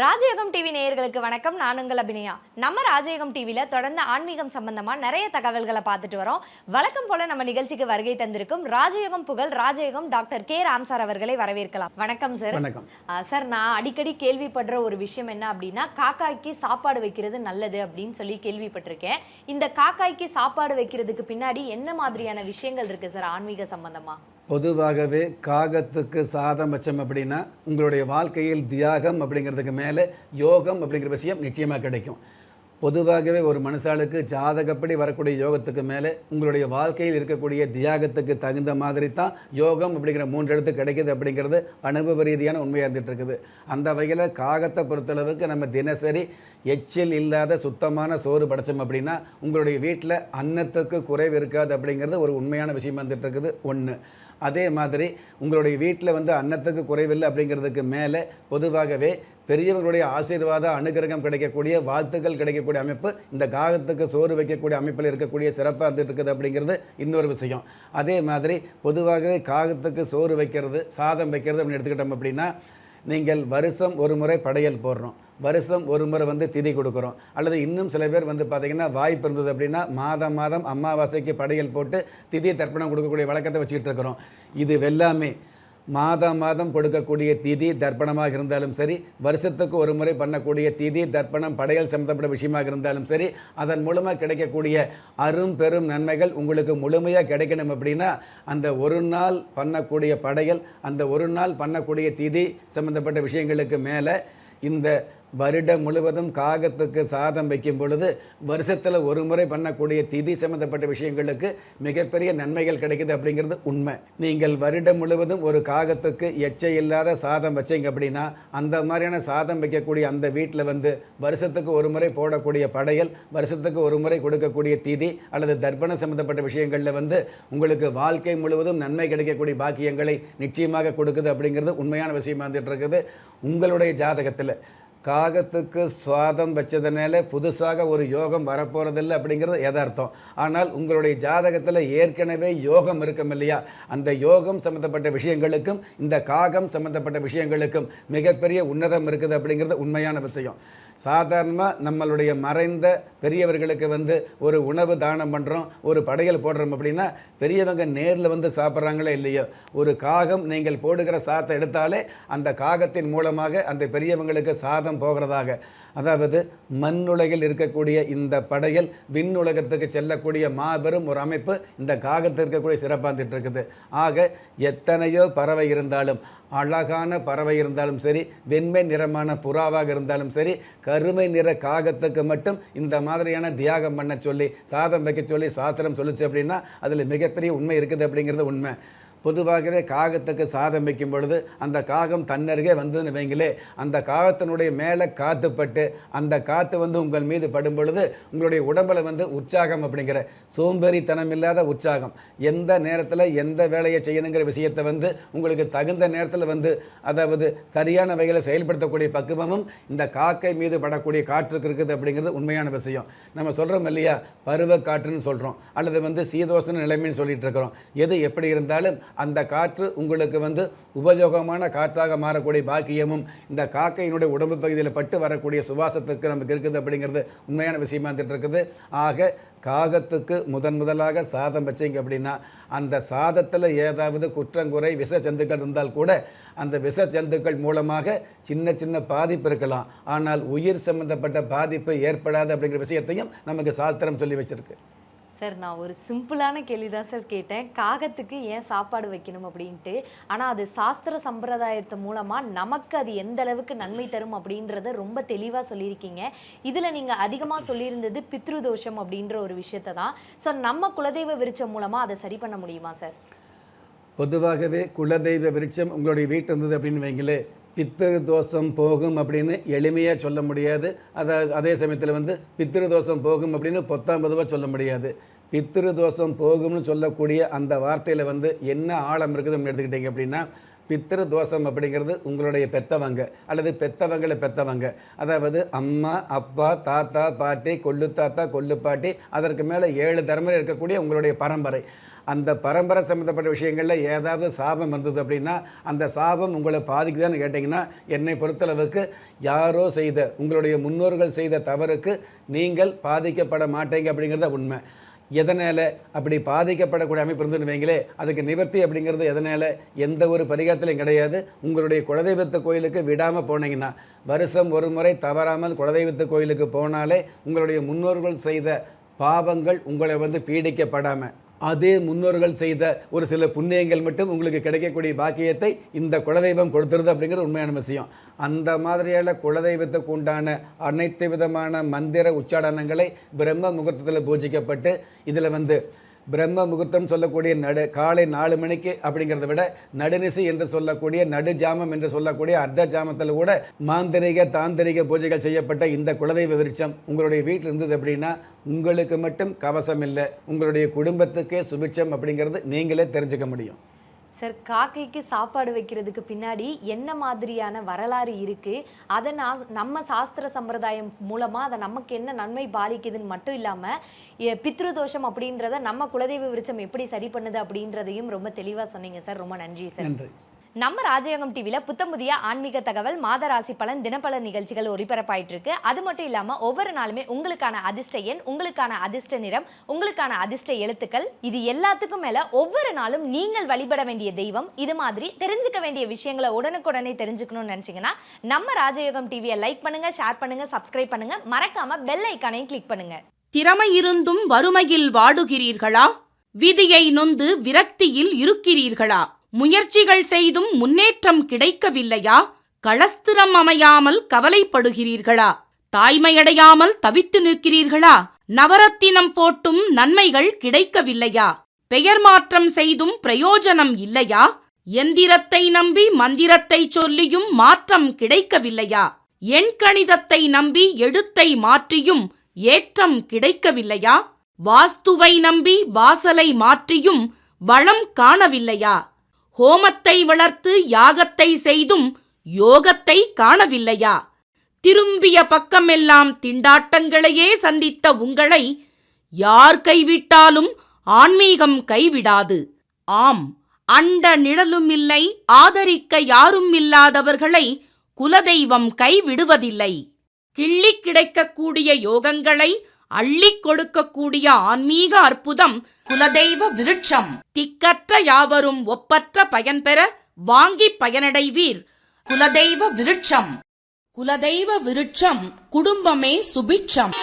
ராஜயோகம் டிவி நேயர்களுக்கு வணக்கம். நான் உங்கள் அபிநயா. நம்ம ராஜயோகம் டிவியில் தொடர்ந்து ஆன்மீகம் சம்பந்தமா நிறைய தகவல்களை பார்த்துட்டு வரோம். வழக்கம் போல நம்ம நிகழ்ச்சிக்கு வருகை தந்திருக்கும் ராஜயோகம் புகழ் ராஜயோகம் டாக்டர் கே ராம் சார் அவர்களை வரவேற்கலாம். வணக்கம் சார். வணக்கம் சார். நான் அடிக்கடி கேள்விப்படுற ஒரு விஷயம் என்ன அப்படின்னா, காக்காய்க்கு சாப்பாடு வைக்கிறது நல்லது அப்படின்னு சொல்லி கேள்விப்பட்டிருக்கேன். இந்த காக்காய்க்கு சாப்பாடு வைக்கிறதுக்கு பின்னாடி என்ன மாதிரியான விஷயங்கள் இருக்கு சார் ஆன்மீக சம்பந்தமா? பொதுவாகவே காகத்துக்கு சாதம் வச்சம் அப்படின்னா உங்களுடைய வாழ்க்கையில் தியாகம் அப்படிங்கிறதுக்கு மேலே யோகம் அப்படிங்கிற விஷயம் நிச்சயமாக கிடைக்கும். பொதுவாகவே ஒரு மனுஷாளுக்கு ஜாதகப்படி வரக்கூடிய யோகத்துக்கு மேலே உங்களுடைய வாழ்க்கையில் இருக்கக்கூடிய தியாகத்துக்கு தகுந்த மாதிரி தான் யோகம் அப்படிங்கிற 3 எழுத்து கிடைக்கிது அப்படிங்கிறது அனுபவ ரீதியான உண்மையாக இருந்துகிட்டு இருக்குது. அந்த வகையில் காகத்தை பொறுத்தளவுக்கு நம்ம தினசரி எச்சில் இல்லாத சுத்தமான சோறு படைச்சோம் அப்படின்னா உங்களுடைய வீட்டில் அன்னத்துக்கு குறைவு இருக்காது அப்படிங்கிறது ஒரு உண்மையான விஷயம் வந்துட்டு இருக்குது. ஒன்று. அதே மாதிரி உங்களுடைய வீட்டில் அன்னத்துக்கு குறைவில்லை அப்படிங்கிறதுக்கு மேலே பொதுவாகவே பெரியவர்களுடைய ஆசீர்வாத அனுகிரகம் கிடைக்கக்கூடிய வாழ்த்துக்கள் கிடைக்கக்கூடிய அமைப்பு இந்த காகத்துக்கு சோறு வைக்கக்கூடிய அமைப்பில் இருக்கக்கூடிய சிறப்பாக இருந்துட்டு இருக்குது அப்படிங்கிறது இன்னொரு விஷயம். அதே மாதிரி பொதுவாகவே காகத்துக்கு சோறு வைக்கிறது சாதம் வைக்கிறது அப்படின்னு எடுத்துக்கிட்டோம் அப்படின்னா, நீங்கள் வருஷம் ஒரு முறை படையல் போடுறோம், வருஷம் ஒரு முறை திதி கொடுக்குறோம், அல்லது இன்னும் சில பேர் பார்த்திங்கன்னா வாய்ப்பு இருந்தது அப்படின்னா மாதம் மாதம் அமாவாசைக்கு படையல் போட்டு திதி தர்ப்பணம் கொடுக்கக்கூடிய வழக்கத்தை வச்சுக்கிட்டு இருக்கிறோம். இது எல்லாமே மாதம் மாதம் கொடுக்கக்கூடிய திதி தர்ப்பணமாக இருந்தாலும் சரி, வருஷத்துக்கு ஒரு முறை பண்ணக்கூடிய திதி தர்ப்பணம் படையல் சம்பந்தப்பட்ட விஷயமாக இருந்தாலும் சரி, அதன் மூலமாக கிடைக்கக்கூடிய அரும் பெரும் நன்மைகள் உங்களுக்கு முழுமையாக கிடைக்கணும் அப்படின்னா அந்த ஒரு நாள் பண்ணக்கூடிய படையல், அந்த ஒரு நாள் பண்ணக்கூடிய திதி சம்பந்தப்பட்ட விஷயங்களுக்கு மேலே இந்த வருடம் முழுவதும் காகத்துக்கு சாதம் வைக்கும் பொழுது வருஷத்தில் ஒரு முறை பண்ணக்கூடிய திதி சம்பந்தப்பட்ட விஷயங்களுக்கு மிகப்பெரிய நன்மைகள் கிடைக்குது அப்படிங்கிறது உண்மை. நீங்கள் வருடம் முழுவதும் ஒரு காகத்துக்கு எச்சை இல்லாத சாதம் வச்சிங்க அப்படின்னா அந்த மாதிரியான சாதம் வைக்கக்கூடிய அந்த வீட்டில் வருஷத்துக்கு ஒரு முறை போடக்கூடிய படையல், வருஷத்துக்கு ஒரு முறை கொடுக்கக்கூடிய திதி அல்லது தர்ப்பணம் சம்பந்தப்பட்ட விஷயங்களில் உங்களுக்கு வாழ்க்கை முழுவதும் நன்மை கிடைக்கக்கூடிய பாக்கியங்களை நிச்சயமாக கொடுக்குது அப்படிங்கிறது உண்மையான விஷயமா இருந்துட்டு இருக்குது. உங்களுடைய ஜாதகத்தில் காகத்துக்கு சுவாதம் வச்சதுனால புதுசாக ஒரு யோகம் வரப்போகிறதில்லை அப்படிங்கிறது யதார்த்தம். ஆனால் உங்களுடைய ஜாதகத்தில் ஏற்கனவே யோகம் இருக்கும் இல்லையா, அந்த யோகம் சம்மந்தப்பட்ட விஷயங்களுக்கும் இந்த காகம் சம்மந்தப்பட்ட விஷயங்களுக்கும் மிகப்பெரிய உன்னதம் இருக்குது அப்படிங்கிறது உண்மையான விஷயம். சாதாரணமாக நம்மளுடைய மறைந்த பெரியவர்களுக்கு ஒரு உணவு தானம் பண்ணுறோம், ஒரு படையல் போடுறோம் அப்படின்னா பெரியவங்க நேரில் சாப்பிட்றாங்களே இல்லையோ, ஒரு காகம் நீங்கள் போடுகிற சாத்தை எடுத்தாலே அந்த காகத்தின் மூலமாக அந்த பெரியவங்களுக்கு சாதம் போகிறதாக, அதாவது மண்ணுலகில் இருக்கக்கூடிய இந்த படையல் விண்ணுலகத்துக்கு செல்லக்கூடிய மாபெரும் ஒரு அமைப்பு இந்த காகத்தில் இருக்கக்கூடிய சிறப்பாந்துட்டு இருக்குது. ஆக எத்தனையோ பறவை இருந்தாலும், அழகான பறவை இருந்தாலும் சரி, வெண்மை நிறமான புறாவாக இருந்தாலும் சரி, கருமை நிற காகத்துக்கு மட்டும் இந்த மாதிரியான தியாகம் பண்ண சொல்லி சாதம் வைக்க சொல்லி சாஸ்திரம் சொல்லிச்சு அப்படின்னா அதில் மிகப்பெரிய உண்மை இருக்குது அப்படிங்கிறது உண்மை. பொதுவாகவே காகத்துக்கு சாதம் வைக்கும் பொழுது அந்த காகம் தன்னருகே வந்ததுன்னு வைங்களே, அந்த காகத்தினுடைய மேலே காற்றுப்பட்டு அந்த காற்று உங்கள் மீது படும் பொழுது உங்களுடைய உடம்பில் உற்சாகம் அப்படிங்கிற சோம்பேறித்தனம் இல்லாத உற்சாகம், எந்த நேரத்தில் எந்த வேலையை செய்யணுங்கிற விஷயத்தை உங்களுக்கு தகுந்த நேரத்தில் அதாவது சரியான வகையில் செயல்படுத்தக்கூடிய பக்குவமும் இந்த காக்கை மீது படக்கூடிய காற்றுக்கு இருக்குது அப்படிங்கிறது உண்மையான விஷயம். நம்ம சொல்கிறோம் இல்லையா, பருவ காற்றுன்னு சொல்கிறோம் அல்லது சீதோஷண நிலைமைன்னு சொல்லிட்டு இருக்கிறோம். எது எப்படி இருந்தாலும் அந்த காற்று உங்களுக்கு உபயோகமான காற்றாக மாறக்கூடிய பாக்கியமும் இந்த காக்கையினுடைய உடம்பு பகுதியில் பட்டு வரக்கூடிய சுவாசத்துக்கு நமக்கு இருக்குது அப்படிங்கிறது உண்மையான விஷயமா இருந்துட்டு இருக்குது. ஆக காகத்துக்கு முதலாக சாதம் வச்சிங்க அப்படின்னா அந்த சாதத்தில் ஏதாவது குற்றங்குறை விஷ ஜந்துக்கள் இருந்தால் கூட அந்த விஷ ஜந்துக்கள் மூலமாக சின்ன சின்ன பாதிப்பு இருக்கலாம், ஆனால் உயிர் சம்பந்தப்பட்ட பாதிப்பு ஏற்படாது அப்படிங்கிற விஷயத்தையும் நமக்கு சாஸ்திரம் சொல்லி வச்சிருக்கு. சார், நான் ஒரு சிம்பிளான கேள்வி தான் சார் கேட்டேன், காகத்துக்கு ஏன் சாப்பாடு வைக்கணும் அப்படின்ட்டு. ஆனால் அது சாஸ்திர சம்பிரதாயத்து மூலமாக நமக்கு அது எந்த அளவுக்கு நன்மை தரும் அப்படின்றத ரொம்ப தெளிவாக சொல்லியிருக்கீங்க. இதில் நீங்கள் அதிகமாக சொல்லியிருந்தது பித்ருதோஷம் அப்படின்ற ஒரு விஷயத்தை தான். ஸோ நம்ம குலதெய்வ விருட்சம் மூலமாக அதை சரி பண்ண முடியுமா சார்? பொதுவாகவே குலதெய்வ விருட்சம் உங்களுடைய வீட்டு இருந்தது அப்படின்னு வைங்களே, பித்திரு தோஷம் போகும் அப்படின்னு எளிமையாக சொல்ல முடியாது. அதே சமயத்தில் பித்திரு தோஷம் போகும் அப்படின்னு பொத்தாம்பதுவாக சொல்ல முடியாது. பித்திரு தோஷம் போகும்னு சொல்லக்கூடிய அந்த வார்த்தையில் என்ன ஆழம் இருக்குதுன்னு எடுத்துக்கிட்டீங்க அப்படின்னா, பித்திரு தோஷம் அப்படிங்கிறது உங்களுடைய பெத்தவங்க அல்லது பெத்தவங்களை பெத்தவங்க, அதாவது அம்மா அப்பா தாத்தா பாட்டி கொள்ளு தாத்தா கொள்ளு பாட்டி, அதற்கு மேலே 7 தலைமுறை இருக்கக்கூடிய உங்களுடைய பரம்பரை. அந்த பரம்பரை சம்மந்தப்பட்ட விஷயங்களில் ஏதாவது சாபம் வந்தது அப்படின்னா அந்த சாபம் உங்களை பாதிக்குதான்னு கேட்டிங்கன்னா என்னை பொறுத்தளவுக்கு யாரோ செய்த உங்களுடைய முன்னோர்கள் செய்த தவறுக்கு நீங்கள் பாதிக்கப்பட மாட்டீங்க அப்படிங்கிறத உண்மை. எதனால் அப்படி பாதிக்கப்படக்கூடிய அமைப்பு இருந்துன்னு வைங்களே, அதுக்கு நிவர்த்தி அப்படிங்கிறது எதனால் எந்த ஒரு பரிகாரத்திலையும் கிடையாது. உங்களுடைய குலதெய்வத்து கோயிலுக்கு விடாமல் போனீங்கன்னா, வருஷம் ஒரு முறை தவறாமல் குலதெய்வத்து கோயிலுக்கு போனாலே உங்களுடைய முன்னோர்கள் செய்த பாவங்கள் உங்களை பீடிக்கப்படாமல் அதே முன்னோர்கள் செய்த ஒரு சில புண்ணியங்கள் மட்டும் உங்களுக்கு கிடைக்கக்கூடிய பாக்கியத்தை இந்த குலதெய்வம் கொடுத்துருது அப்படிங்கிறது உண்மையான விஷயம். அந்த மாதிரியான குலதெய்வத்துக்கு உண்டான அனைத்து விதமான மந்திர உச்சாடனங்களை பிரம்ம முகூர்த்தத்தில் பூஜிக்கப்பட்டு இதில் பிரம்ம முகூர்த்தம் சொல்லக்கூடிய காலை 4 மணிக்கு அப்படிங்கிறத விட நடுநிசி என்று சொல்லக்கூடிய நடுஜாமம் என்று சொல்லக்கூடிய அர்த்த ஜாமத்தில் கூட மாந்திரிக தாந்திரிக பூஜைகள் செய்யப்பட்ட இந்த குலதெய்வ விருட்சம் உங்களுடைய வீட்டில் இருந்தது அப்படின்னா உங்களுக்கு மட்டும் கவசம் இல்லை, உங்களுடைய குடும்பத்துக்கே சுபிட்சம் அப்படிங்கிறது நீங்களே தெரிஞ்சுக்க முடியும். சார், காக்கைக்கு சாப்பாடு வைக்கிறதுக்கு பின்னாடி என்ன மாதிரியான வரலாறு இருக்கு, அதை நம்ம சாஸ்திர சம்பிரதாயம் மூலமா அதை நமக்கு என்ன நன்மை பாதிக்குதுன்னு மட்டும் இல்லாம பித்ருதோஷம் அப்படின்றத நம்ம குலதெய்வ விருட்சம் எப்படி சரி பண்ணுது அப்படின்றதையும் ரொம்ப தெளிவா சொன்னீங்க சார். ரொம்ப நன்றி சார். நன்றி. நம்ம ராஜயோகம் டிவில புத்தமுதிய ஆன்மீக தகவல், மாத ராசி பலன், தினப்பல நிகழ்ச்சிகள் ஒளிபரப்பாயிட்டு இருக்கு. அது மட்டும் இல்லாம ஒவ்வொரு நாளுமே உங்களுக்கான அதிர்ஷ்ட எண், உங்களுக்கான அதிர்ஷ்ட நிறம், உங்களுக்கான அதிர்ஷ்ட எழுத்துக்கள், இது எல்லாத்துக்கும் மேல ஒவ்வொரு நாளும் நீங்கள் வழிபட வேண்டிய தெய்வம், இது மாதிரி தெரிஞ்சுக்க வேண்டிய விஷயங்களை உடனுக்குடனே தெரிஞ்சுக்கணும்னு நினைச்சீங்கன்னா நம்ம ராஜயோகம் டிவியை லைக் பண்ணுங்க, ஷேர் பண்ணுங்க, சப்ஸ்கிரைப் பண்ணுங்க, மறக்காம பெல் ஐக்கானையும் கிளிக் பண்ணுங்க. திறமை இருந்தும் வறுமையில் வாடுகிறீர்களா? விதியை நொந்து விரக்தியில் இருக்கிறீர்களா? முயற்சிகள் செய்தும் முன்னேற்றம் கிடைக்கவில்லையா? களஸ்திரம் அமையாமல் கவலைப்படுகிறீர்களா? தாய்மையடையாமல் தவித்து நிற்கிறீர்களா? நவரத்தினம் போட்டும் நன்மைகள் கிடைக்கவில்லையா? பெயர் மாற்றம் செய்தும் பிரயோஜனம் இல்லையா? எந்திரத்தை நம்பி மந்திரத்தை சொல்லியும் மாற்றம் கிடைக்கவில்லையா? எண்கணிதத்தை நம்பி எழுத்தை மாற்றியும் ஏற்றம் கிடைக்கவில்லையா? வாஸ்துவை நம்பி வாசலை மாற்றியும் வளம் காணவில்லையா? ஹோமத்தை வளர்த்து யாகத்தை செய்தும் யோகத்தை காணவில்லையா? திரும்பிய பக்கமெல்லாம் திண்டாட்டங்களையே சந்தித்த உங்களை யார் கைவிட்டாலும் ஆன்மீகம் கைவிடாது. ஆம், அண்ட நிழலுமில்லை, ஆதரிக்க யாரும் இல்லாதவர்களை குலதெய்வம் கைவிடுவதில்லை. கிள்ளிக் கிடைக்கக்கூடிய யோகங்களை அள்ளிக் கொடுக்கக்கூடிய ஆன்மீக அற்புதம் குலதெய்வ விருட்சம். திக்கற்ற யாவரும் ஒப்பற்ற பயன்பெற வாங்கி பயனடைவீர். குலதெய்வ விருட்சம். குலதெய்வ விருட்சம், குடும்பமே சுபிட்சம்.